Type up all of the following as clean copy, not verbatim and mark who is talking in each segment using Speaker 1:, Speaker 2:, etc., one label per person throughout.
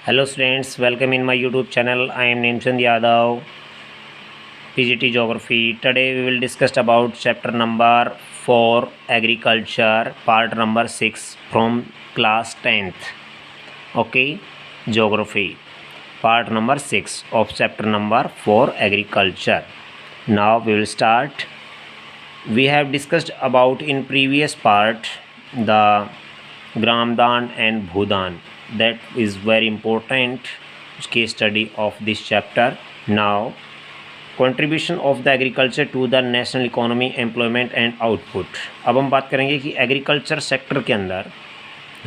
Speaker 1: Hello students, welcome in my YouTube channel. I am Nemchand Yadav, PGT Geography. Today we will discuss about chapter number 4 Agriculture, part number 6 from class 10th. Okay, Geography, part number 6 of chapter number 4 Agriculture. Now we will start. We have discussed about in previous part the Gramdan and Bhudan. That is very important case study of this chapter. Now, contribution of the agriculture to the national economy, employment and output. अब हम बात करेंगे कि agriculture sector के अंदर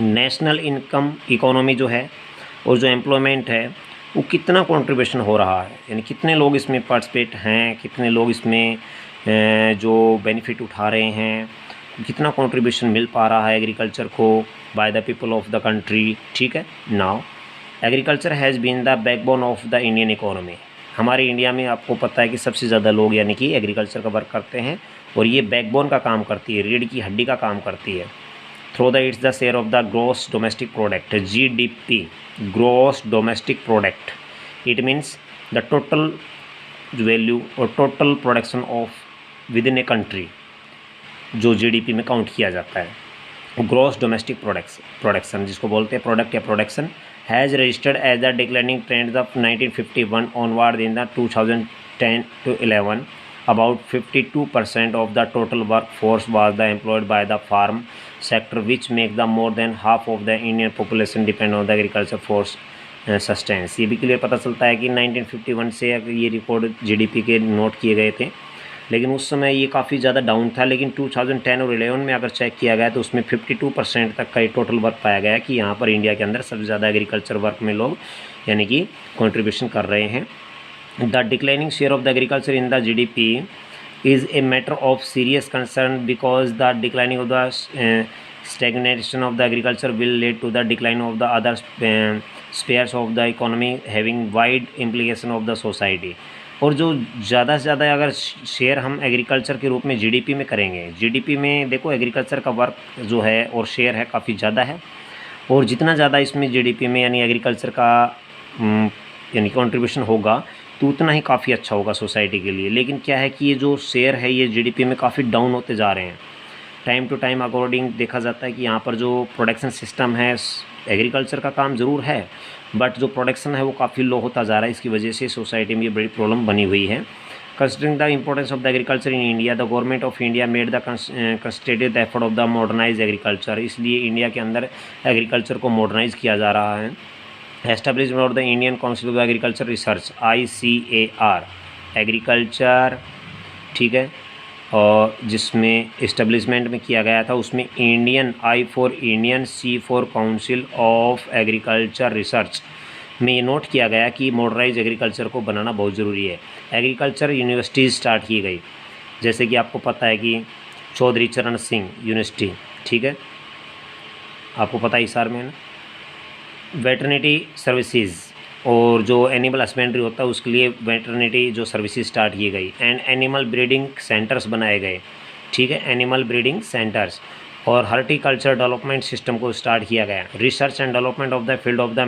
Speaker 1: national income economy जो है और जो एम्प्लॉयमेंट है वो कितना कंट्रीब्यूशन हो रहा है, यानी कितने लोग इसमें पार्टिसिपेट हैं, कितने लोग इसमें जो बेनिफिट उठा रहे हैं, कितना कंट्रीब्यूशन मिल पा रहा है एग्रीकल्चर को by the people of the country. ठीक है. Now agriculture has been the backbone of the Indian economy. हमारे इंडिया में आपको पता है कि सबसे ज़्यादा लोग यानी कि एग्रीकल्चर का वर्क करते हैं और ये बैकबोन का काम करती है, रीढ़ की हड्डी का काम करती है. Through the its the share of the gross domestic product, GDP, gross domestic product. It means the total value और total production of within a country जो GDP में काउंट किया जाता है. ग्रॉस डोमेस्टिक प्रोडक्शन जिसको बोलते हैं product या production has registered as the declining trend of 1951 onward in the 2010 to 11. About 52% of the total workforce was the employed by the farm sector, which make the more than half of the Indian population depend on the agriculture for sustenance. ये भी clear पता चलता है कि 1951 से ये record GDP के note किए गए थे, लेकिन उस समय ये काफ़ी ज़्यादा डाउन था. लेकिन 2010 और 11 में अगर चेक किया गया तो उसमें 52% तक का ये टोटल वर्क पाया गया कि यहाँ पर इंडिया के अंदर सबसे ज़्यादा एग्रीकल्चर वर्क में लोग यानी कि कंट्रीब्यूशन कर रहे हैं. The declining share of the agriculture in the GDP is a matter of serious concern because the declining of the stagnation of the agriculture will lead to the decline of the other spheres of the economy having wide implication of the society. और जो ज़्यादा से ज़्यादा अगर share हम agriculture के रूप में GDP में करेंगे, GDP में देखो एग्रीकल्चर का वर्क जो है और शेयर है काफ़ी ज़्यादा है, और जितना ज़्यादा इसमें GDP में यानी एग्रीकल्चर का यानी कंट्रीब्यूशन होगा तो उतना ही काफ़ी अच्छा होगा सोसाइटी के लिए. लेकिन क्या है कि ये जो शेयर है ये GDP में काफ़ी डाउन होते जा रहे हैं. टाइम टू टाइम अकॉर्डिंग देखा जाता है कि यहाँ पर जो प्रोडक्शन सिस्टम है, एग्रीकल्चर का काम ज़रूर है बट जो प्रोडक्शन है वो काफ़ी लो होता जा रहा है. इसकी वजह से सोसाइटी में ये बड़ी प्रॉब्लम बनी हुई है. Considering the importance of the agriculture in India, the government of India made the concentrated effort of the modernise agriculture. इसलिए इंडिया के अंदर एग्रीकल्चर को मॉडर्नाइज किया जा रहा है. Establishment of the Indian council of agriculture research, ICAR agriculture. ठीक है. और जिसमें इस्टेब्लिशमेंट में किया गया था उसमें Indian, I for Indian, C for council of agriculture research में ये नोट किया गया कि मॉडर्नाइज एग्रीकल्चर को बनाना बहुत ज़रूरी है. एग्रीकल्चर यूनिवर्सिटीज़ स्टार्ट की गई, जैसे कि आपको पता है कि चौधरी चरण सिंह यूनिवर्सिटी. ठीक है, आपको पता है हिसार में ना. वेटरनिटी सर्विसेज और जो एनिमल हस्बेंड्री होता है उसके लिए वेटरनिटी जो सर्विसेज स्टार्ट की गई. एंड एनिमल ब्रीडिंग सेंटर्स बनाए गए. ठीक है, एनिमल ब्रीडिंग सेंटर्स. और हॉर्टिकल्चर डेवलपमेंट सिस्टम को स्टार्ट किया गया. Research and development of the field of the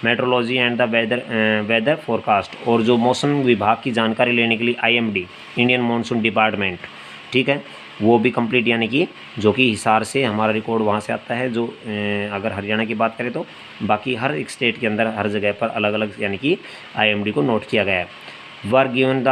Speaker 1: metrology and the weather forecast, और जो मौसम विभाग की जानकारी लेने के लिए IMD, इंडियन मानसून डिपार्टमेंट. ठीक है, वो भी कंप्लीट यानी कि जो कि हिसार से हमारा रिकॉर्ड वहाँ से आता है. जो अगर हरियाणा की बात करें तो बाकी हर एक स्टेट के अंदर हर जगह पर अलग अलग यानी कि IMD को नोट किया गया है. Work given the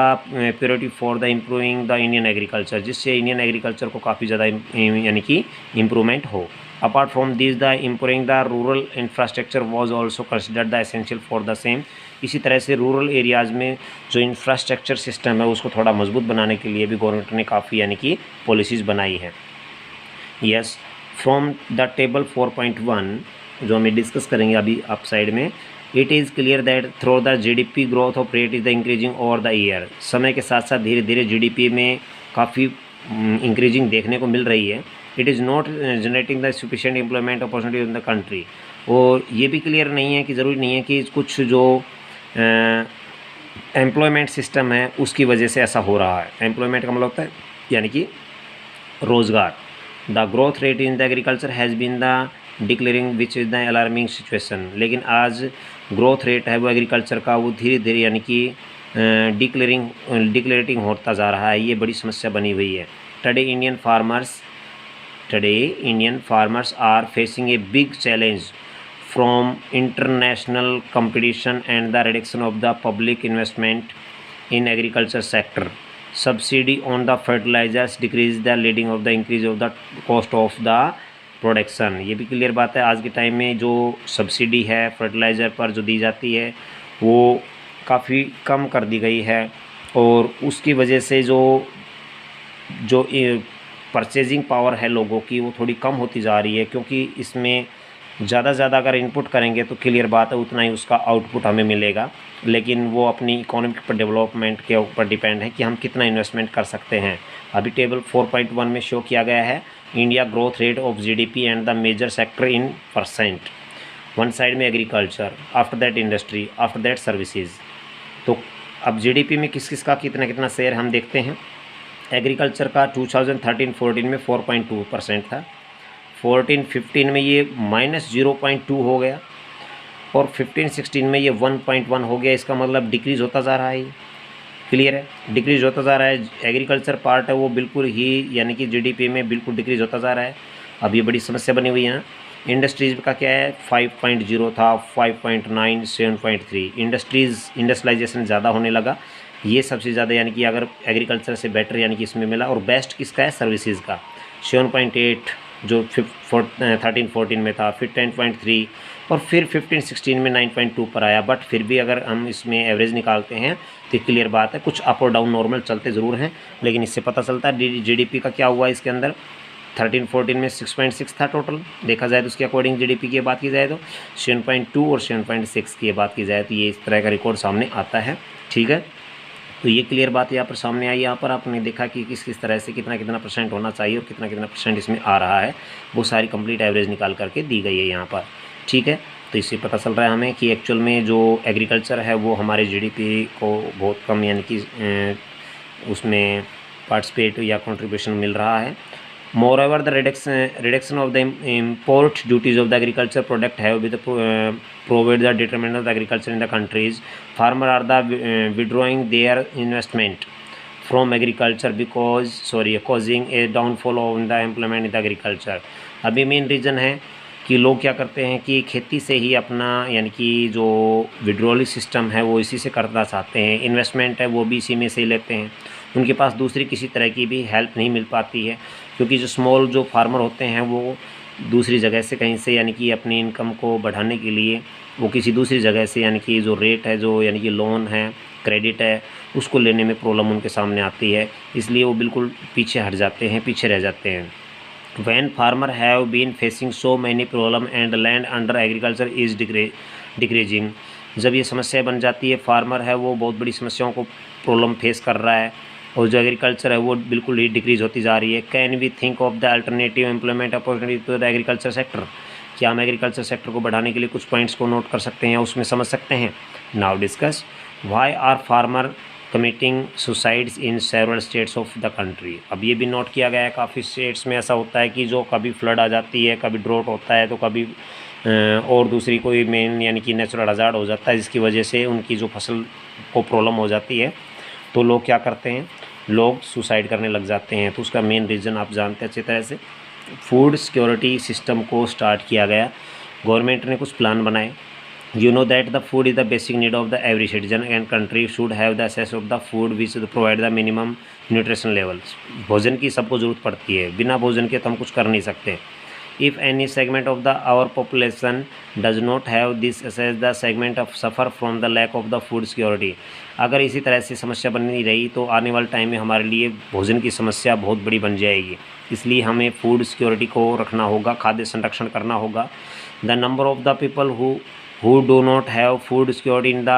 Speaker 1: priority for the improving the Indian agriculture, जिससे इंडियन एग्रीकल्चर को काफ़ी ज़्यादा यानी कि इम्प्रूवमेंट हो. Apart from this the improving the rural infrastructure was also considered the essential for the same. इसी तरह से रूरल एरियाज़ में जो इंफ्रास्ट्रक्चर सिस्टम है उसको थोड़ा मजबूत बनाने के लिए भी गवर्नमेंट ने काफ़ी यानी कि पॉलिसीज़ बनाई हैं. यस, फ्रॉम द टेबल 4.1 जो हमें डिस्कस करेंगे अभी आप साइड में. It is clear that through the GDP growth of rate is the increasing over the year. समय के साथ साथ धीरे धीरे GDP में काफ़ी इंक्रीजिंग देखने को मिल रही है. It is not generating the sufficient employment opportunity in the country. और ये भी क्लियर नहीं है कि ज़रूरी नहीं है कि कुछ जो एम्प्लॉयमेंट सिस्टम है उसकी वजह से ऐसा हो रहा है. एम्प्लॉयमेंट का मतलब होता है यानी कि रोज़गार. The growth rate in the agriculture has been the declaring which is the alarming situation. लेकिन आज ग्रोथ रेट है वो एग्रीकल्चर का वो धीरे धीरे यानी कि डिक्लेरेटिंग होता जा रहा है। ये बड़ी समस्या बनी हुई है। Today Indian farmers are facing a big challenge from international competition and the reduction of the public investment in agriculture sector. Subsidy on the fertilisers decrease the leading of the increase of the cost of the production. ये भी clear बात है, आज के time में जो subsidy है fertiliser पर जो दी जाती है वो काफ़ी कम कर दी गई है और उसकी वजह से जो परचेजिंग पावर है लोगों की वो थोड़ी कम होती जा रही है, क्योंकि इसमें ज़्यादा से ज़्यादा अगर इनपुट करेंगे तो क्लियर बात है उतना ही उसका आउटपुट हमें मिलेगा, लेकिन वो अपनी इकोनॉमिक पर डेवलपमेंट के ऊपर डिपेंड है कि हम कितना इन्वेस्टमेंट कर सकते हैं। अभी टेबल 4.1 में शो किया गया है India growth rate of GDP and the major sector in percent. One side में agriculture, after that industry, after that services. तो अब जीडीपी में किस किस का कितना कितना शेयर हम देखते हैं। एग्रीकल्चर का 2013-14 में 4.2% था, 14-15 में ये -0.2 हो गया और 15-16 में ये 1.1 हो गया। इसका मतलब डिक्रीज़ होता जा रहा है। क्लियर है, डिक्रीज़ होता जा रहा है। एग्रीकल्चर पार्ट है वो बिल्कुल ही यानी कि जीडीपी में बिल्कुल डिक्रीज़ होता जा रहा है। अब ये बड़ी समस्या बनी हुई है ना। इंडस्ट्रीज़ का क्या है, 5.0 था, 5.9, 7.3। इंडस्ट्रियलाइजेशन ज़्यादा होने लगा, ये सबसे ज़्यादा यानी कि अगर एग्रीकल्चर से बेटर यानी कि इसमें मिला। और बेस्ट किसका है, सर्विसेज का, 7.8 जो 13-14 में था, फिर 10.3 और फिर 15-16 में 9.2 पर आया। बट फिर भी अगर हम इसमें एवरेज निकालते हैं तो क्लियर बात है कुछ अप और डाउन नॉर्मल चलते ज़रूर हैं, लेकिन इससे पता चलता है जीडीपी का क्या हुआ। इसके अंदर 13-14 में 6.6 था टोटल देखा जाए तो, उसके अकॉर्डिंग जीडीपी की बात की जाए तो 7.2 और 7.6 की बात की जाए तो ये इस तरह का रिकॉर्ड सामने आता है। ठीक है, तो ये क्लियर बात यहाँ पर सामने आई। यहाँ पर आपने देखा कि किस किस तरह से कितना कितना परसेंट होना चाहिए और कितना कितना परसेंट इसमें आ रहा है, वो सारी कंप्लीट एवरेज निकाल करके दी गई है यहाँ पर। ठीक है, तो इससे पता चल रहा है हमें कि एक्चुअल में जो एग्रीकल्चर है वो हमारे जीडीपी को बहुत कम यानी कि उसमें पार्टिसिपेट या कंट्रीब्यूशन मिल रहा है। Moreover, the reduction of the import duties of the agriculture product have with provide the determinant of the agriculture in the countries. Farmers are the withdrawing their investment from agriculture because causing a downfall of the employment in the agriculture. अभी main reason है कि लोग क्या करते हैं कि खेती से ही अपना यानी कि जो विड्रॉल सिस्टम है वो इसी से करना चाहते हैं, इन्वेस्टमेंट है वो भी इसी में से लेते हैं। उनके पास दूसरी किसी तरह की भी हेल्प नहीं मिल पाती है, क्योंकि जो स्मॉल जो फार्मर होते हैं वो दूसरी जगह से कहीं से यानी कि अपनी इनकम को बढ़ाने के लिए वो किसी दूसरी जगह से यानी कि जो रेट है जो यानी कि लोन है क्रेडिट है उसको लेने में प्रॉब्लम उनके सामने आती है, इसलिए वो बिल्कुल पीछे हट जाते हैं, पीछे रह जाते हैं। When farmer have been facing so many problem and land under agriculture is decreasing, जब ये समस्या बन जाती है, फार्मर है वो बहुत बड़ी समस्याओं को प्रॉब्लम फेस कर रहा है और जो एग्रीकल्चर है वो बिल्कुल ही डिक्रीज़ होती जा रही है। Can we think of the alternative employment opportunity to the agriculture sector, क्या हम एग्रीकल्चर सेक्टर को बढ़ाने के लिए कुछ पॉइंट्स को नोट कर सकते हैं या उसमें समझ सकते हैं। Now discuss why are farmer committing suicides in several states of the country. अब ये भी नोट किया गया है काफ़ी स्टेट्स में ऐसा होता है कि जो कभी फ्लड आ जाती है, कभी ड्रॉट होता है, तो कभी और दूसरी कोई मेन यानी कि नेचुरल हज़ार्ड हो जाता है जिसकी वजह से उनकी जो फसल को प्रॉब्लम हो जाती है, तो लोग क्या करते हैं, लोग सुसाइड करने लग जाते हैं। तो उसका मेन रीज़न आप जानते हैं अच्छी तरह से, फूड सिक्योरिटी सिस्टम को स्टार्ट किया गया, गवर्नमेंट ने कुछ प्लान बनाए। You know that the food is the basic need of the every citizen and country should have the access of the food which provide the minimum nutrition levels. भोजन की सबको ज़रूरत पड़ती है, बिना भोजन के तो हम कुछ कर नहीं सकते। If any segment of the our population does not have this access, the segment of suffer from the lack of the food security. अगर इसी तरह से समस्या बनी रही तो आने वाले टाइम में हमारे लिए भोजन की समस्या बहुत बड़ी बन जाएगी, इसलिए हमें फूड सिक्योरिटी को रखना होगा, खाद्य संरक्षण करना होगा। The number of the people who do not have food security in the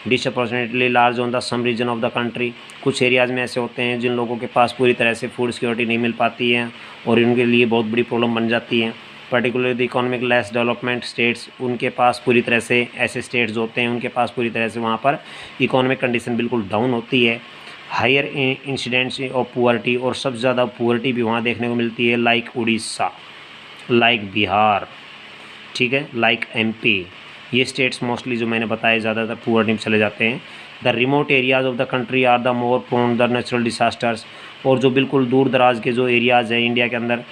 Speaker 1: disproportionately large on the some region of the country. कुछ एरियाज़ में ऐसे होते हैं जिन लोगों के पास पूरी तरह से फूड सिक्योरिटी नहीं मिल पाती है और इनके लिए बहुत बड़ी प्रॉब्लम बन जाती है। Particularly the economic less development states, उनके पास पूरी तरह से ऐसे स्टेट्स होते हैं उनके पास पूरी तरह से वहाँ पर इकोनॉमिक कंडीशन बिल्कुल डाउन होती है, हायर इंसिडेंट्स ऑफ पुअर्टी, और सबसे ज़्यादा पुअर्टी भी वहाँ देखने को मिलती है, लाइक उड़ीसा, लाइक बिहार, ठीक है, लाइक एमपी, ये स्टेट्स मोस्टली जो मैंने बताया ज़्यादातर पुअर्टी में चले जाते हैं। The remote areas of the country are the more prone the natural disasters, और जो बिल्कुल दूर दराज के जो एरियाज़ हैं इंडिया के अंदर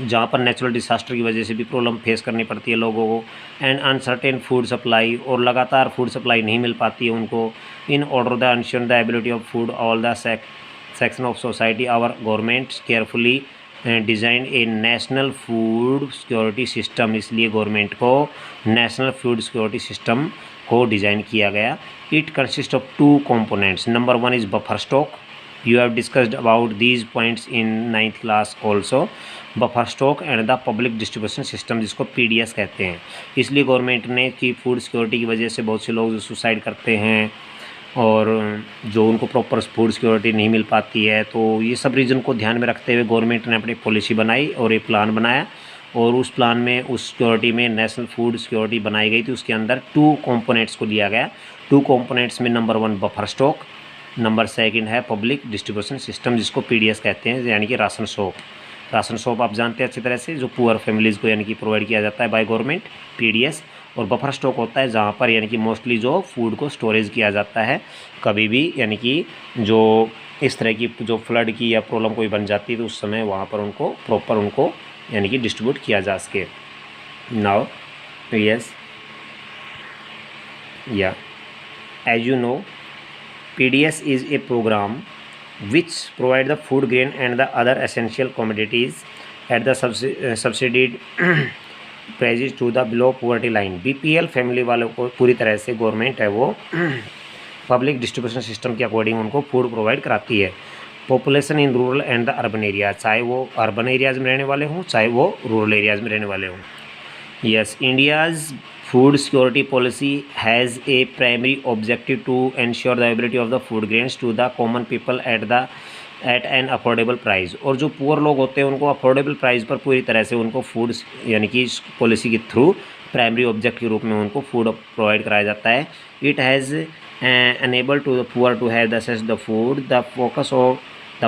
Speaker 1: जहाँ पर नेचुरल डिसास्टर की वजह से भी प्रॉब्लम फेस करनी पड़ती है लोगों को, एंड अनसर्टेन फूड सप्लाई, और लगातार फूड सप्लाई नहीं मिल पाती है उनको, in order the ensure the ability of food all the section of society our government carefully design a national food security system, इसलिए गवर्नमेंट को नेशनल फूड सिक्योरिटी सिस्टम को design किया गया। It consist of 2 components. Number 1 is buffer stock. You have discussed about these points in 9th class also. Buffer stock and the public distribution system, जिसको PDS कहते हैं। इसलिए government ने कि food security की वजह से बहुत से लोग जो सुसाइड करते हैं और जो उनको प्रॉपर फूड सिक्योरिटी नहीं मिल पाती है, तो ये सब रीज़न को ध्यान में रखते हुए गवर्नमेंट ने अपनी पॉलिसी बनाई और एक प्लान बनाया, और उस प्लान में उस सिक्योरिटी में नेशनल फूड सिक्योरिटी बनाई गई थी। उसके अंदर 2 components को लिया गया। 2 components में नंबर 1 बफर स्टॉक, नंबर 2 है पब्लिक डिस्ट्रीब्यूशन सिस्टम, जिसको PDS कहते हैं, यानी कि राशन शॉप। राशन शॉप आप जानते हैं अच्छी तरह से, जो पुअर फैमिलीज़ को यानी कि प्रोवाइड किया जाता है बाय गवर्नमेंट, PDS। और बफर स्टॉक होता है जहाँ पर यानी कि मोस्टली जो फूड को स्टोरेज किया जाता है कभी भी, यानी कि जो इस तरह की जो फ्लड की या प्रॉब्लम कोई बन जाती है तो उस समय वहाँ पर उनको प्रॉपर उनको यानी कि डिस्ट्रीब्यूट किया जा सके। Now yes yeah as you know, PDS is a program which provide the food, grain and the other essential commodities at the subsidized prices to the below poverty line। BPL family वालों को पूरी तरह से government है वो public distribution system के according उनको food provide कराती है। Population in rural and the urban area, चाहे वो अर्बन एरियाज़ में रहने वाले हों चाहे वो रूरल एरियाज़ में रहने वाले हों। Yes, India's food security policy has a primary objective to ensure the availability of the food grains to the common people at an affordable price। और जो पुअर लोग होते हैं उनको अफोर्डेबल प्राइस पर पूरी तरह से उनको फूड यानी कि पॉलिसी के थ्रू प्राइमरी ऑब्जेक्ट के रूप में उनको फूड प्रोवाइड कराया जाता है। It has enable to the poor to have access the food. The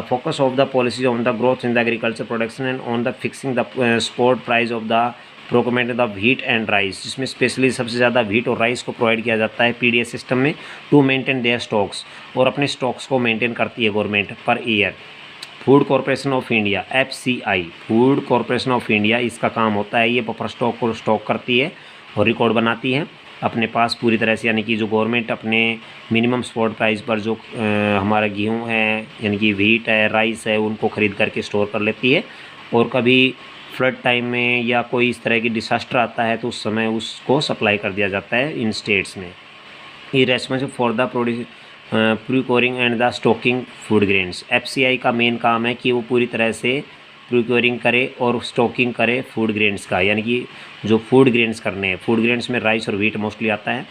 Speaker 1: focus of the policy on the growth in the agriculture production and on the fixing the spot price of the procurement the wheat and rice, जिसमें specially सबसे ज़्यादा wheat और rice को provide किया जाता है PDS system में, to maintain their stocks, और अपने स्टॉक्स को मेंटेन करती है government per year. Food corporation of India FCI, food corporation of India, इसका काम होता है ये बफर स्टॉक को स्टॉक करती है और रिकॉर्ड बनाती है अपने पास पूरी तरह से, यानी कि जो गवर्नमेंट अपने मिनिमम स्पॉट प्राइस पर जो हमारा गेहूँ है यानी कि व्हीट है राइस है उनको ख़रीद करके स्टोर कर लेती है, और कभी फ्लड टाइम में या कोई इस तरह की डिसास्टर आता है तो उस समय उसको सप्लाई कर दिया जाता है इन स्टेट्स में। ये responsible for the procuring and the stocking food grains. FCI का मेन काम है कि वो पूरी तरह से प्रोक्योरिंग करे और स्टॉकिंग करे फूड ग्रेन्स का, यानी कि जो फूड ग्रेन्स करने हैं, फूड ग्रेन्स में राइस और व्हीट मोस्टली आता है।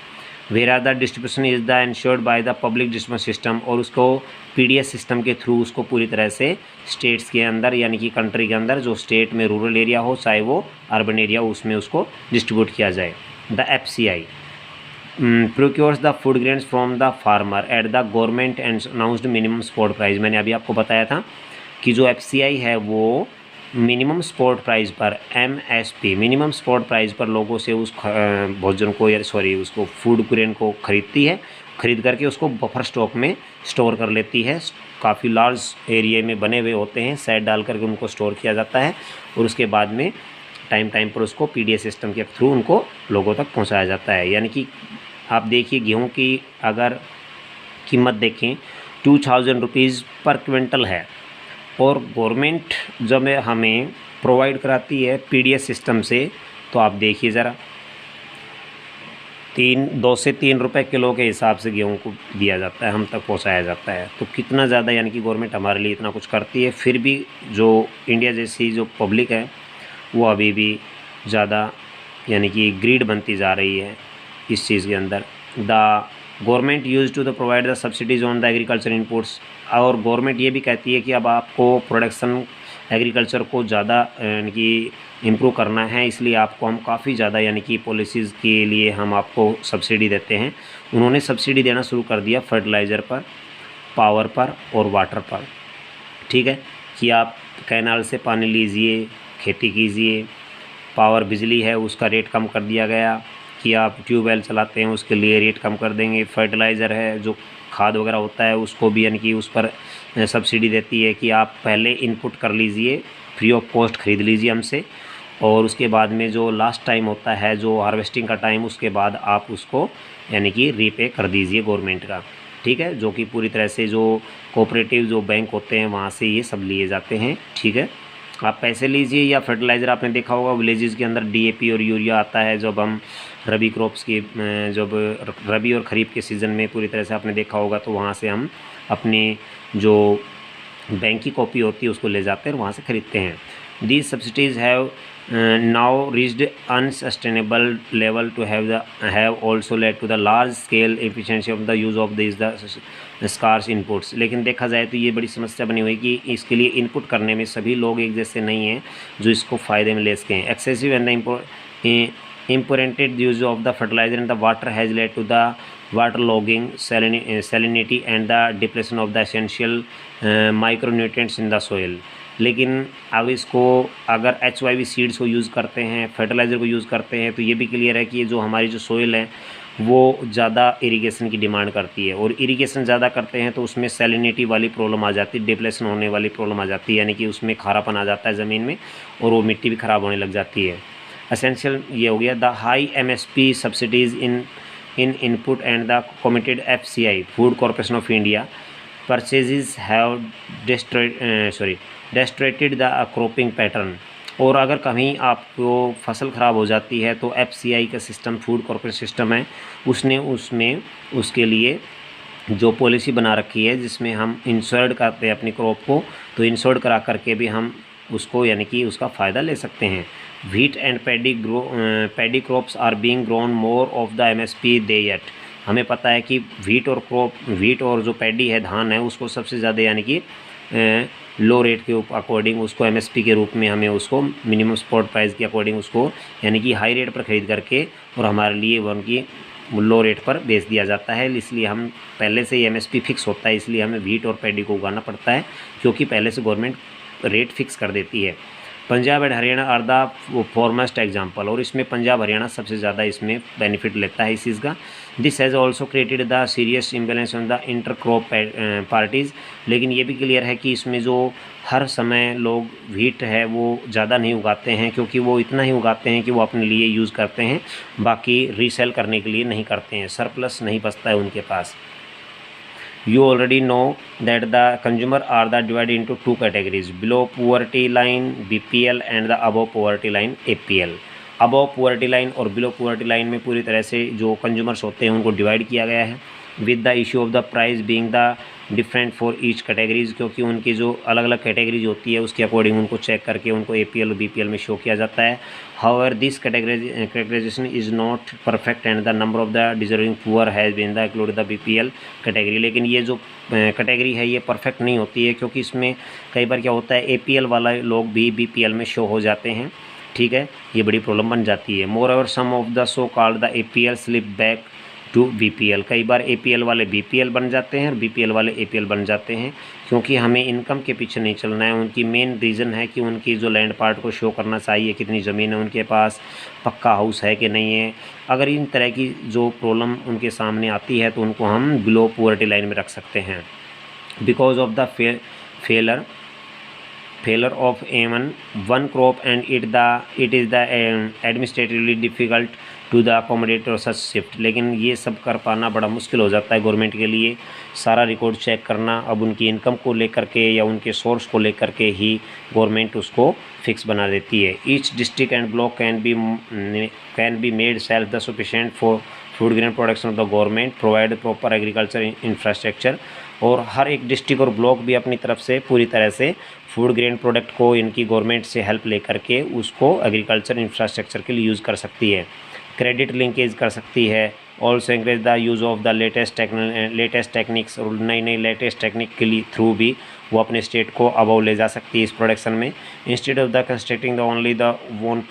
Speaker 1: Where are the distribution is the ensured by the public distribution system, और उसको PDS सिस्टम के थ्रू उसको पूरी तरह से स्टेट्स के अंदर यानी कि कंट्री के अंदर जो स्टेट में रूरल एरिया हो चाहे वो अर्बन एरिया हो उसमें उसको डिस्ट्रीब्यूट किया जाए। The FCI procures the food grains from the farmer at the government and announced minimum spot price. मैंने अभी आपको बताया था कि जो FCI है वो मिनिमम स्पॉट प्राइस पर MSP मिनिमम स्पॉट प्राइस पर लोगों से उस भोजन को या उसको फूड ग्रेन को ख़रीदती है, ख़रीद करके उसको बफर स्टॉक में स्टोर कर लेती है। काफ़ी लार्ज एरिया में बने हुए होते हैं, सेट डाल करके उनको स्टोर किया जाता है और उसके बाद में टाइम पर उसको PDS सिस्टम के थ्रू उनको लोगों तक पहुंचाया जाता है। यानी कि आप देखिए गेहूं की अगर कीमत देखें 2000 रुपीज़ पर क्विंटल है, और गवर्नमेंट जब हमें प्रोवाइड कराती है PDS सिस्टम से, तो आप देखिए ज़रा 2 से 3 रुपए किलो के हिसाब से गेहूं को दिया जाता है, हम तक पहुंचाया जाता है। तो कितना ज़्यादा यानी कि गवर्नमेंट हमारे लिए इतना कुछ करती है, फिर भी जो इंडिया जैसी जो पब्लिक है वो अभी भी ज़्यादा यानी कि ग्रीड बनती जा रही है इस चीज़ के अंदर। The government use to the provide the subsidies on the agriculture inputs, और गवर्नमेंट ये भी कहती है कि अब आपको प्रोडक्शन एग्रीकल्चर को ज़्यादा यानी कि इम्प्रूव करना है, इसलिए आपको हम काफ़ी ज़्यादा यानी कि पॉलिसीज़ के लिए हम आपको सब्सिडी देते हैं। उन्होंने सब्सिडी देना शुरू कर दिया फर्टिलाइज़र पर, पावर पर और वाटर पर। ठीक है कि आप कैनाल से पानी लीजिए, खेती कीजिए, पावर बिजली है उसका रेट कम कर दिया गया कि आप ट्यूबवेल चलाते हैं उसके लिए रेट कम कर देंगे। फर्टिलाइज़र है जो खाद वगैरह होता है उसको भी यानी कि उस पर सब्सिडी देती है कि आप पहले इनपुट कर लीजिए, फ्री ऑफ कॉस्ट ख़रीद लीजिए हमसे, और उसके बाद में जो लास्ट टाइम होता है जो हार्वेस्टिंग का टाइम, उसके बाद आप उसको यानी कि रीपे कर दीजिए गवर्नमेंट का, ठीक है। जो कि पूरी तरह से जो कोऑपरेटिव जो बैंक होते हैं वहाँ से ये सब लिए जाते हैं, ठीक है। आप पैसे लीजिए या फर्टिलाइज़र आपने देखा होगा विलेजेस के अंदर डीएपी और यूरिया आता है जब हम रबी क्रॉप्स की जब रबी और ख़रीफ के सीज़न में पूरी तरह से आपने देखा होगा, तो वहाँ से हम अपनी जो बैंक की कॉपी होती है उसको ले जाते हैं और वहाँ से ख़रीदते हैं। These subsidies have now reached unsustainable level to have also led to the large scale efficiency of the use of these the scarce inputs। लेकिन देखा जाए तो ये बड़ी समस्या बनी हुई कि इसके लिए इनपुट करने में सभी लोग एक जैसे नहीं हैं जो इसको फ़ायदे में ले सकें। Excessive and the imported use of the fertilizer in the water has led to the waterlogging, salinity and the depletion of the essential micronutrients in the soil। लेकिन अब इसको अगर HYV सीड्स को यूज़ करते हैं, फर्टिलाइज़र को use करते हैं, तो ये भी क्लियर है कि ये जो हमारी जो सोइल है वो ज़्यादा इरिगेशन की डिमांड करती है, और इरिगेशन ज़्यादा करते हैं तो उसमें सैलिनिटी वाली प्रॉब्लम आ जाती है, डिप्लेशन होने वाली प्रॉब्लम आ जाती है, यानी कि उसमें खारापन आ जाता है ज़मीन में और वो मिट्टी भी ख़राब होने लग जाती है। एसेंशियल ये हो गया। The high MSP subsidies in input and the committed FCI food corporation of India purchases have distracted the cropping pattern. और अगर कहीं आपको फसल ख़राब हो जाती है तो FCI का सिस्टम, फूड कॉरपोरेशन सिस्टम है, उसने उसमें उसके लिए जो पॉलिसी बना रखी है जिसमें हम इंश्योर्ड करते हैं अपनी क्रॉप को, तो इंश्योर्ड करा करके भी हम उसको यानी कि उसका फ़ायदा ले सकते हैं। Wheat and paddy crops are being grown more of the MSP they yet. हमें पता है कि व्हीट और जो पैडी है, धान है, उसको सबसे ज़्यादा यानी कि लो रेट के अकॉर्डिंग उसको MSP के रूप में हमें उसको मिनिमम सपोर्ट प्राइस के अकॉर्डिंग उसको यानी कि हाई रेट पर ख़रीद करके और हमारे लिए वो उनकी लो रेट पर बेच दिया जाता है। इसलिए हम पहले से ही MSP फिक्स होता है, इसलिए हमें व्हीट और पैडी को उगाना पड़ता है क्योंकि पहले से गवर्नमेंट रेट फिक्स कर देती है। Punjab and Haryana are the foremost example, और इसमें पंजाब हरियाणा सबसे ज़्यादा इसमें बेनिफिट लेता है इस चीज़ का। This has also created the serious imbalance on the inter crop parties. लेकिन ये भी क्लियर है कि इसमें जो हर समय लोग व्हीट है वो ज़्यादा नहीं उगाते हैं, क्योंकि वो इतना ही उगाते हैं कि वो अपने लिए यूज़ करते हैं, बाकी रीसेल करने के लिए नहीं करते हैं, सरप्लस नहीं बचता है उनके पास। You already know that the consumer are the divided into two categories, below poverty line BPL and the above poverty line APL। above poverty line और below poverty line में पूरी तरह से जो कंज्यूमर्स होते हैं उनको डिवाइड किया गया है, with the issue of the price being the different for each categories, क्योंकि उनकी जो अलग अलग कैटेगरीज होती है उसके अकॉर्डिंग उनको चेक करके उनको APL और BPL में शो किया जाता है। However this categorisation is not perfect and the number of the deserving poor has been the include the BPL category. लेकिन ये जो कैटेगरी है ये परफेक्ट नहीं होती है, क्योंकि इसमें कई बार क्या होता है APL वाला लोग भी BPL में शो हो जाते हैं, ठीक है, ये बड़ी प्रॉब्लम बन जाती है। Moreover some of the so called the APL slip back to BPL। कई बार APL वाले BPL बन जाते हैं और BPL वाले APL बन जाते हैं, क्योंकि हमें इनकम के पीछे नहीं चलना है। उनकी मेन रीज़न है कि उनकी जो लैंड पार्ट को शो करना चाहिए, कितनी ज़मीन है उनके पास, पक्का हाउस है कि नहीं है। अगर इन तरह की जो प्रॉब्लम उनके सामने आती है तो उनको हम बिलो पुअर्टी लाइन में रख सकते हैं। Because of the failure of one crop and it is the administratively difficult to the accommodate or such shift। लेकिन ये सब कर पाना बड़ा मुश्किल हो जाता है गवर्नमेंट के लिए, सारा रिकॉर्ड चेक करना। अब उनकी इनकम को लेकर के या उनके सोर्स को लेकर के ही गवर्नमेंट उसको फिक्स बना देती है। Each district and block can be made self the sufficient for food grain production of the government provide proper agriculture infrastructure. और हर एक डिस्ट्रिक्ट और ब्लॉक भी अपनी तरफ से पूरी तरह से फूड ग्रेन प्रोडक्ट को इनकी गवर्नमेंट से हेल्प लेकर के उसको एग्रीकल्चर इंफ्रास्ट्रक्चर के लिए यूज़ कर सकती है, क्रेडिट लिंकेज कर सकती है। Also increase the use of the latest techniques, और नई लेटेस्ट टेक्निक के लिए थ्रू भी वो अपने स्टेट को अबव ले जा सकती है इस प्रोडक्शन में। Instead of the constructing the only the one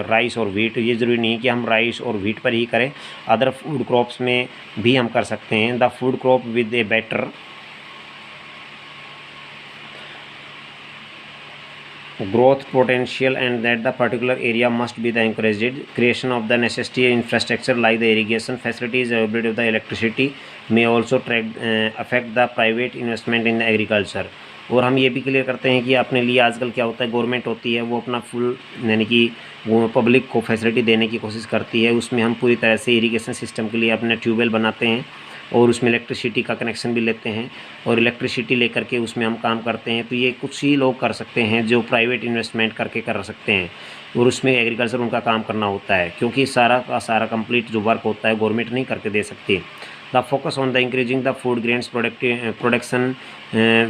Speaker 1: rice और व्हीट। ये ज़रूरी नहीं है कि हम राइस और व्हीट पर ही करें, अदर फूड क्रॉप्स में भी हम कर सकते हैं। The food crop with a better growth potential and that the particular area must be the encouraged. Creation of the necessary infrastructure like the irrigation facilities, availability of the electricity may also affect the private investment in the agriculture. और हम ये भी clear करते हैं कि अपने लिए आजकल क्या होता है, गवर्नमेंट होती है वो अपना फुल यानी कि वो पब्लिक को फैसिलिटी देने की कोशिश करती है। उसमें हम पूरी तरह से इरिगेशन सिस्टम के लिए अपने ट्यूबवेल बनाते हैं और उसमें इलेक्ट्रिसिटी का कनेक्शन भी लेते हैं और इलेक्ट्रिसिटी लेकर के उसमें हम काम करते हैं। तो ये कुछ ही लोग कर सकते हैं जो प्राइवेट इन्वेस्टमेंट करके कर सकते हैं और उसमें एग्रीकल्चर उनका काम करना होता है, क्योंकि सारा का सारा कंप्लीट जो वर्क होता है गवर्नमेंट नहीं करके दे सकती। The focus on the increasing the food grains production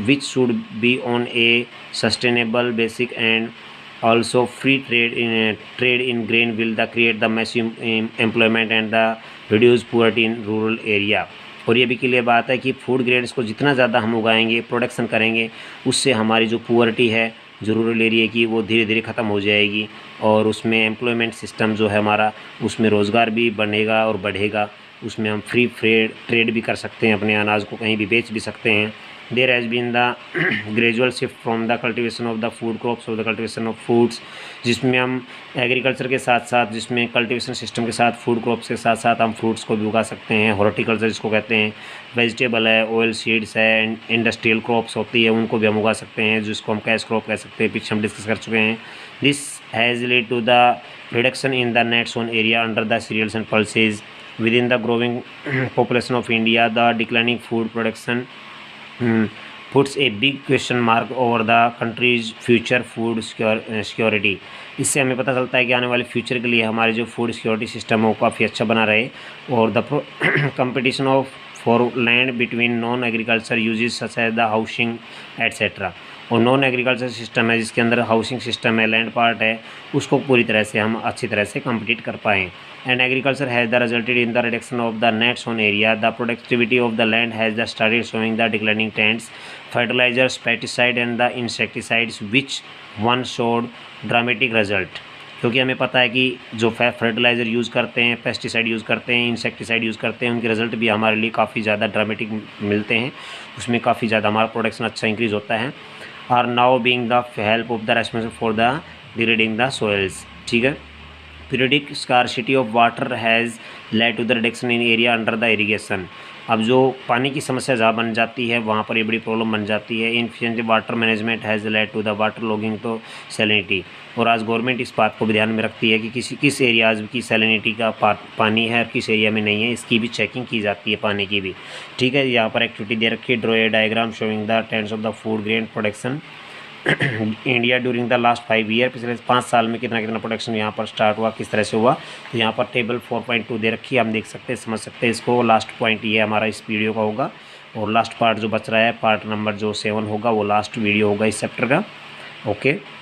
Speaker 1: which should be on A sustainable basic and also free trade in grain will create the massive employment and the reduce poverty in rural area। और ये भी clear बात है कि food grains को जितना ज़्यादा हम उगाएंगे, प्रोडक्शन करेंगे, उससे हमारी जो पुअर्टी है जो रूरल एरिया की वो धीरे धीरे ख़त्म हो जाएगी और उसमें एम्प्लॉयमेंट सिस्टम जो है हमारा उसमें रोज़गार भी बनेगा और बढ़ेगा। उसमें हम फ्री ट्रेड भी कर सकते हैं, अपने अनाज को कहीं भी बेच भी सकते हैं। There has been the gradual shift from the cultivation of the food crops of the cultivation of foods, जिसमें हम एग्रीकल्चर के साथ साथ जिसमें कल्टिवेशन सिस्टम के साथ फूड क्रॉप्स के साथ साथ हम फ्रूट्स को भी उगा सकते हैं। हॉर्टिकल्चर जिसको कहते हैं, वेजिटेबल है, ऑयल सीड्स है, इंडस्ट्रियल क्रॉप्स होती है उनको भी हम उगा सकते हैं, जिसको हम कैश क्रॉप कह सकते हैं, पीछे हम डिस्कस कर चुके हैं। This has lead to the reduction in the net sown area under the cereals and pulses within the growing population of India. The declining food production puts a big question mark over the country's future food security। इससे हमें पता चलता है कि आने वाले future के लिए हमारे जो फूड सिक्योरिटी सिस्टम है वो काफ़ी अच्छा बना रहे। और the competition of for land between non agriculture uses such as the housing etcetera. और नॉन एग्रीकल्चर सिस्टम है जिसके अंदर हाउसिंग सिस्टम है, लैंड पार्ट है, उसको पूरी तरह से हम अच्छी तरह से कम्पीट कर पाएँ। And agriculture has the resulted in the reduction of the net sown area. The productivity of the land has the started showing the declining trends. Fertilisers, pesticide and the insecticides which one showed dramatic result. क्योंकि हमें पता है कि जो fertiliser use करते हैं, pesticide use करते हैं, इंसेक्टिसाइड यूज़ करते हैं, उनके रिज़ल्ट भी हमारे लिए काफ़ी ज़्यादा ड्रामेटिक मिलते हैं। उसमें काफ़ी ज़्यादा हमारा प्रोडक्शन अच्छा इंक्रीज़ होता है। Are now being the help of the responsible for the degrading the soils. ठीक है। Periodic scarcity of water has led to the reduction in area under the irrigation. अब जो पानी की समस्या जहाँ बन जाती है वहाँ पर ये बड़ी प्रॉब्लम बन जाती है। Inefficient water management has led to the water logging to salinity. और आज गवर्नमेंट इस बात को भी ध्यान में रखती है कि किस एरियाज़ की सैलिनिटी का पानी है और किस एरिया में नहीं है, इसकी भी चेकिंग की जाती है पानी की भी। ठीक है। यहाँ पर एक्टिविटी दे रखी है, draw a diagram showing the trends of the food grain production India during the last 5 year. पिछले 5 साल में कितना कितना प्रोडक्शन यहाँ पर स्टार्ट हुआ, किस तरह से हुआ। तो यहाँ पर टेबल 4.2 दे रखी है, हम देख सकते हैं, समझ सकते हैं इसको। लास्ट पॉइंट ये हमारा इस वीडियो का होगा और लास्ट पार्ट जो बच रहा है, पार्ट नंबर जो 7 होगा, वो लास्ट वीडियो होगा इस चैप्टर का। ओके।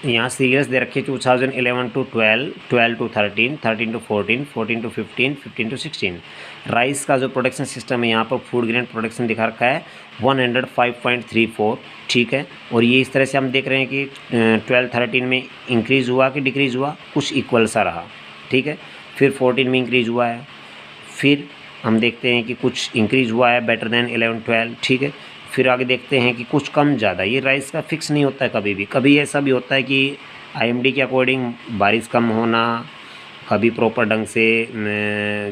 Speaker 1: यहाँ सीरियस दे रखे 2011 to 12, 12 to 13, 13 to 14, 14 to 15, 15 to 16। Rice का जो प्रोडक्शन सिस्टम है यहाँ पर फूड ग्रेन प्रोडक्शन दिखा रखा है 105.34। ठीक है। और ये इस तरह से हम देख रहे हैं कि 12-13 में इंक्रीज़ हुआ कि डिक्रीज़ हुआ, कुछ इक्वल सा रहा। ठीक है। फिर 14 में इंक्रीज़ हुआ है, फिर हम देखते हैं कि कुछ इंक्रीज़ हुआ है बेटर देन 11-12। ठीक है। फिर आगे देखते हैं कि कुछ कम ज़्यादा। ये राइस का फिक्स नहीं होता है कभी भी। कभी ऐसा भी होता है कि IMD के अकॉर्डिंग बारिश कम होना, कभी प्रॉपर ढंग से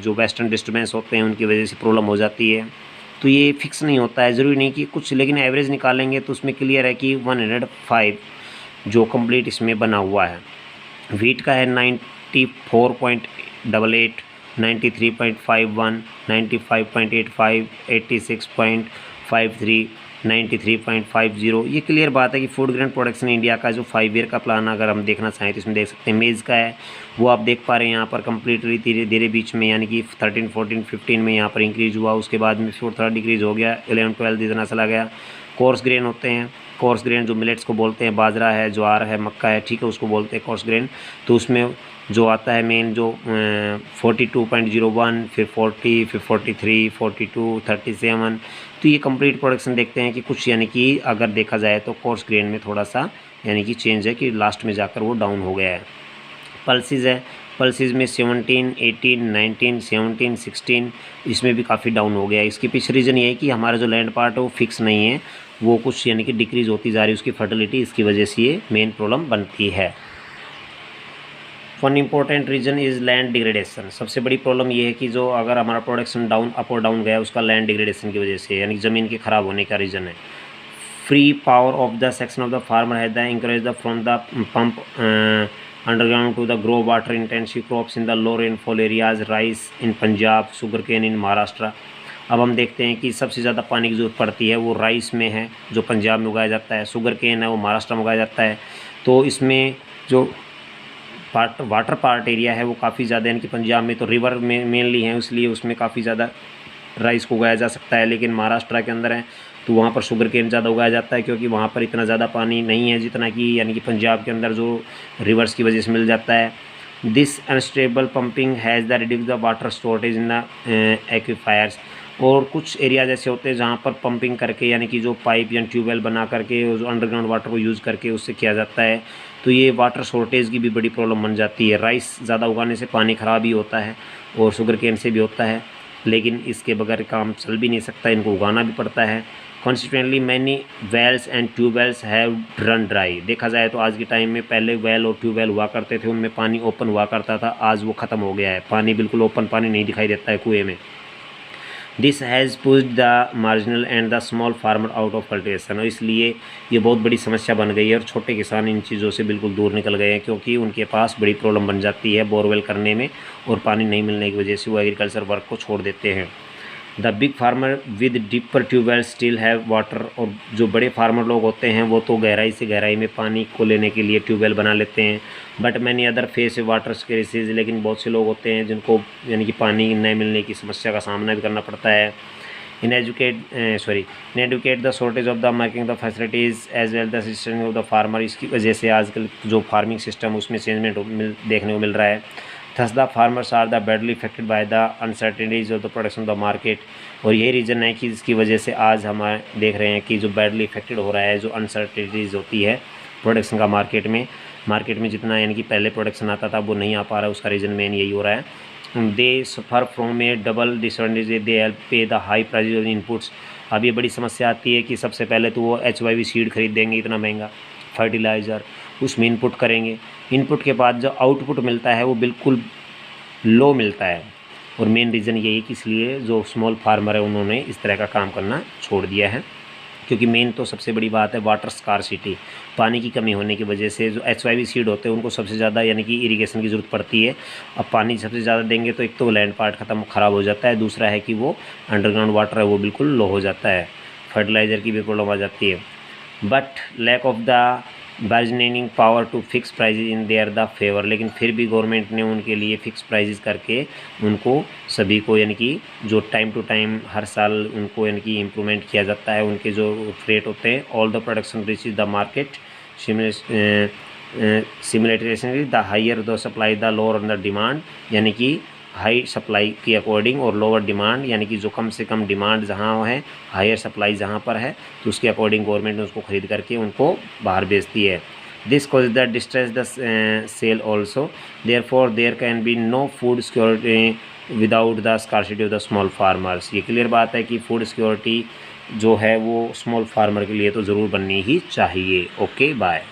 Speaker 1: जो वेस्टर्न डिस्टर्बेंस होते हैं उनकी वजह से प्रॉब्लम हो जाती है। तो ये फिक्स नहीं होता है, ज़रूरी नहीं कि कुछ, लेकिन एवरेज निकालेंगे तो उसमें क्लियर है कि 105 जो कंप्लीट इसमें बना हुआ है। वीट का है 94.88, 93.51, 95.85, 86.53, 93.50। ये क्लियर बात है कि फूड ग्रेन प्रोडक्शन इंडिया का जो 5 ईयर का प्लान अगर हम देखना चाहें तो इसमें देख सकते हैं। मेज़ का है वो आप देख पा रहे हैं यहाँ पर कम्प्लीटली धीरे धीरे बीच में, यानी कि 13, 14, 15 में यहाँ पर इंक्रीज़ हुआ, उसके बाद में फिर थोड़ा डिक्रीज़ हो गया, 11, 12 इतना चला गया। कोर्स ग्रेन होते हैं, कोर्स ग्रेन जो मिलेट्स को बोलते हैं, बाजरा है, ज्वार है, मक्का है, ठीक है, उसको बोलते हैं कोर्स ग्रेन। तो उसमें जो आता है मेन जो 42.01, फिर 40, फिर 43, 42, 37। तो ये कंप्लीट प्रोडक्शन देखते हैं कि कुछ, यानी कि अगर देखा जाए तो कोर्स ग्रेन में थोड़ा सा यानी कि चेंज है कि लास्ट में जाकर वो डाउन हो गया है। पल्सेस है, पल्सेस में 17, 18, 19, 17, 16 इसमें भी काफ़ी डाउन हो गया है। इसके पीछे रीज़न ये है कि हमारा जो लैंड पार्ट है वो फिक्स नहीं है, वो कुछ यानी कि डिक्रीज़ होती जा रही है उसकी फर्टिलिटी, इसकी वजह से ये मेन प्रॉब्लम बनती है। One important reason is land degradation. सबसे बड़ी प्रॉब्लम ये है कि जो अगर हमारा प्रोडक्शन डाउन अप और डाउन गया उसका लैंड डिग्रेडेशन की वजह से, यानी ज़मीन के ख़राब होने का रीज़न है। Free power of the section of the farmer has the encourage the from the pump underground to the grow water intensive crops in the low rainfall areas, rice in Punjab, sugar cane in Maharashtra. अब हम देखते हैं कि सबसे ज़्यादा पानी की ज़रूरत पड़ती है वो राइस में है जो पंजाब में उगाया जाता है, शुगर केन है वो महाराष्ट्र में उगाया जाता है। तो इसमें जो वाटर पार्ट एरिया है वो काफ़ी ज़्यादा, यानी कि पंजाब में तो रिवर में मेनली है इसलिए उसमें काफ़ी ज़्यादा राइस को उगाया जा सकता है, लेकिन महाराष्ट्र के अंदर है तो वहाँ पर शुगर केन ज़्यादा उगाया जाता है क्योंकि वहाँ पर इतना ज़्यादा पानी नहीं है जितना कि यानी कि पंजाब के अंदर जो रिवर्स की वजह से मिल जाता है। This unstable pumping has the reduce the water storage in the aquifers. और कुछ एरिया जैसे होते हैं जहाँ पर पंपिंग करके यानी कि जो पाइप या ट्यूबवेल बना करके जो अंडरग्राउंड वाटर को यूज़ करके उससे किया जाता है, तो ये वाटर शॉर्टेज की भी बड़ी प्रॉब्लम बन जाती है। राइस ज़्यादा उगाने से पानी ख़राब ही होता है और शुगर केन से भी होता है, लेकिन इसके बगैर काम चल भी नहीं सकता, इनको उगाना भी पड़ता है। Consequently many wells and tubewells have run dry. देखा जाए तो आज के टाइम में पहले वेल और ट्यूबवेल हुआ करते थे, उनमें पानी ओपन हुआ करता था, आज वो ख़त्म हो गया है, पानी बिल्कुल ओपन पानी नहीं दिखाई देता है कुएँ में। This has pushed the marginal and the small farmer out of cultivation. और इसलिए ये बहुत बड़ी समस्या बन गई है और छोटे किसान इन चीज़ों से बिल्कुल दूर निकल गए हैं क्योंकि उनके पास बड़ी प्रॉब्लम बन जाती है बोरवेल करने में और पानी नहीं मिलने की वजह से वो एग्रीकल्चर वर्क को छोड़ देते हैं। The big farmer with deeper tubewell still have water. और जो बड़े फार्मर लोग होते हैं वो तो गहराई से गहराई में पानी को लेने के लिए ट्यूबवेल बना लेते हैं, but many other face water scarcities. लेकिन बहुत से लोग होते हैं जिनको यानी कि पानी न मिलने की समस्या का सामना भी करना पड़ता है। Inadequate the shortage of the marking the facilities as well the system of the farmer. इसकी वजह से आजकल जो फार्मिंग सिस्टम उसमें चेंजमेंट देखने को मिल रहा है। Thus the farmers are the badly affected by the uncertainties of the production of the market. और यही रीज़न है कि इसकी वजह से आज हम देख रहे हैं कि जो बैडली इफेक्टेड हो रहा है, जो अनसर्टेनिटीज़ होती है प्रोडक्शन का मार्केट में जितना यानी कि पहले प्रोडक्शन आता था वो नहीं आ पा रहा है, उसका रीज़न मेन यही हो रहा है। They suffer from a double disadvantage, they help pay the high price of inputs. अब ये बड़ी समस्या आती है कि सबसे पहले तो वो HYV सीड खरीद देंगे इतना महंगा, फर्टिलाइज़र, उसमें इनपुट करेंगे, इनपुट के बाद जो आउटपुट मिलता है वो बिल्कुल लो मिलता है। और मेन रीज़न यही कि इसलिए जो स्मॉल फार्मर है उन्होंने इस तरह का काम करना छोड़ दिया है, क्योंकि मेन तो सबसे बड़ी बात है वाटर स्कार्सिटी, पानी की कमी होने की वजह से जो HYV सीड होते हैं उनको सबसे ज़्यादा यानी कि इरिगेशन की ज़रूरत पड़ती है। अब पानी सबसे ज़्यादा देंगे तो एक तो लैंड पार्ट ख़राब हो जाता है, दूसरा है कि वो अंडरग्राउंड वाटर है वो बिल्कुल लो हो जाता है, फर्टिलाइज़र की भी प्रॉब्लम आ जाती है। But lack of the bargaining power to fix prices in their the favour. लेकिन फिर भी गवर्नमेंट ने उनके लिए फ़िक्स प्राइजेज करके उनको सभी को यानी कि जो टाइम टू टाइम हर साल उनको यानी कि इम्प्रूवमेंट किया जाता है, उनके जो रेट होते हैं। All the production reaches the market simultaneously the higher the supply the lower the demand, यानी कि हाई सप्लाई के अकॉर्डिंग और लोअर डिमांड, यानी कि जो कम से कम डिमांड जहाँ है हायर सप्लाई जहाँ पर है तो उसके अकॉर्डिंग गवर्नमेंट उसको खरीद करके उनको बाहर बेचती है। This cause the distress the sale also, therefore there can be no food security without the scarcity of the small farmers. ये क्लियर बात है कि फूड सिक्योरिटी जो है वो स्मॉल फार्मर के लिए तो ज़रूर बननी ही चाहिए। Okay bye.